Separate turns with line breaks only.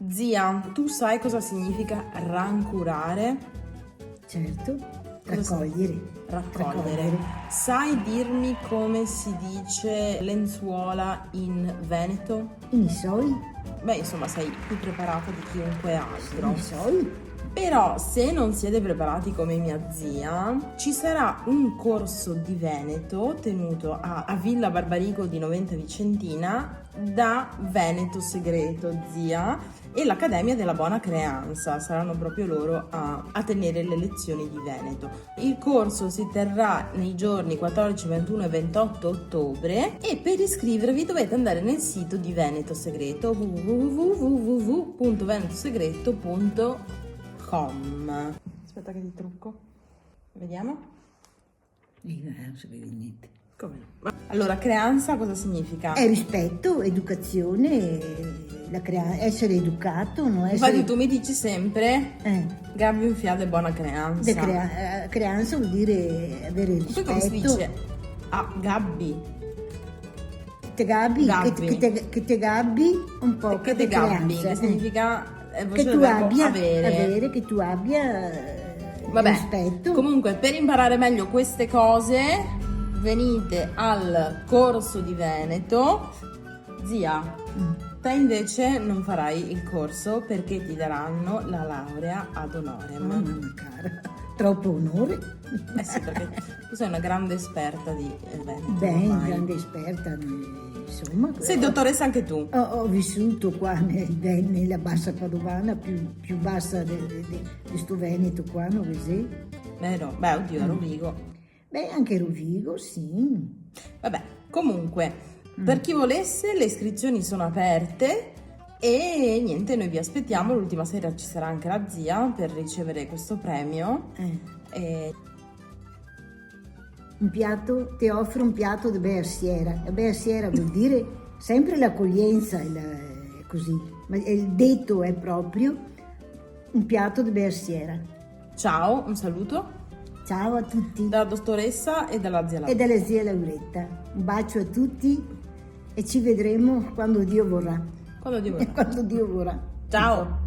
Zia, tu sai cosa significa rancurare?
Certo,
Cosa raccogliere. Sai dirmi come si dice lenzuola in Veneto?
I soi,
Beh, insomma, sei più preparata di chiunque altro.
i soi.
Però, se non siete preparati come mia zia, ci sarà un corso di Veneto tenuto a Villa Barbarigo di Noventa Vicentina da Veneto Segreto, zia, e l'Accademia della Buona Creanza. Saranno proprio loro a tenere le lezioni di Veneto. Il corso si terrà nei giorni 14, 21 e 28 ottobre e per iscrivervi dovete andare nel sito di Veneto Segreto www.venetosegreto.com. Aspetta che ti trucco. Vediamo.
Non si vede niente.
Come no? Allora, creanza cosa significa?
È rispetto, educazione, essere educato, no?
Infatti tu mi dici sempre Gabbi un fiato e buona creanza.
Creanza vuol dire avere
Poi
rispetto.
come si dice? Ah, Gabbi.
Te gabbi,
Gabbi.
che te gabbi un po'.
Che te gabbi,
creanza,
che significa voce
che
del
tu
verbo
abbia
avere.
che tu abbia
Vabbè,
rispetto.
comunque per imparare meglio queste cose venite al corso di Veneto. Zia, te invece non farai il corso perché ti daranno la laurea ad honorem.
Mamma cara, troppo onore.
Eh sì, perché tu sei una grande esperta di Veneto.
Beh,
ormai.
grande esperta, insomma.
Sei dottoressa anche tu.
Ho vissuto qua nella bassa padovana, più bassa di sto Veneto qua, non vedi?
Vero? Beh, oddio, a Rovigo.
Beh, anche Rovigo, sì.
Vabbè, comunque, per chi volesse, le iscrizioni sono aperte e niente, noi vi aspettiamo. L'ultima sera ci sarà anche la zia per ricevere questo premio. E
Ti offro un piatto di bersiera. La bersiera vuol dire sempre l'accoglienza, così, ma il detto è proprio un piatto di bersiera.
ciao, un saluto
Ciao a tutti
dalla dottoressa e dalla zia
e
Laura.
dalla zia Lauretta. Un bacio a tutti e ci vedremo quando Dio vorrà.
Quando Dio vorrà.
Quando Dio vorrà.
Ciao!